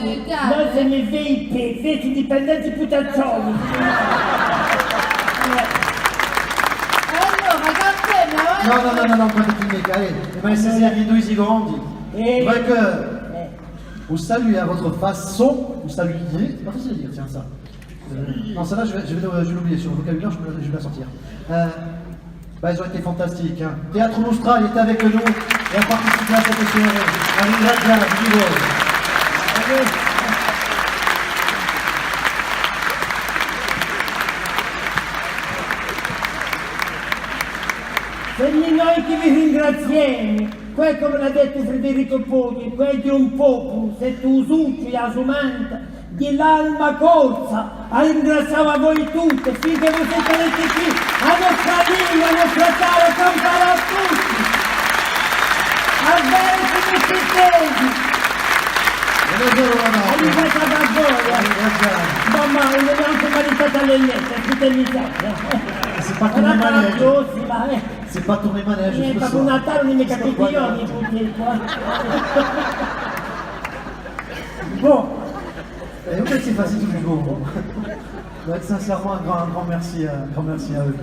Noi siamo i vecchi dipendenti putazzoni. Allora, cappello, Non, pas de clinique, allez, mais c'est Viendo ici grandi. Eh. Vrai que vous saluez à votre façon, vous saluiez, c'est pas facile à dire, tiens ça. Non, celle-là, je vais l'oublier sur le vocabulaire, je vais la sortir. Bah, ils ont été fantastiques. Hein. Théâtre Nostra, il était avec nous et a participé à cette soirée. Allez, là, allez. Siamo noi che vi ringraziamo, qua come l'ha detto Federico Poggi, qua è di un popolo, se tu usucci la sumanta, di l'alma corsa, a ringraziare a voi tutti, finché voi siete venuti qui, a nostra vita, a nostra cara, campare a tutti, a bere come cittadini, arrivate a Barboia, mamma, non è anche maritata alle lettere, fidelizzate. C'est pas tourné manège. C'est pas tourné manège. Niente, con Natale non mi capite io, mi putti qua. Bon. Et en fait, c'est facile tous les jours. Donc, sincèrement, un grand merci à eux.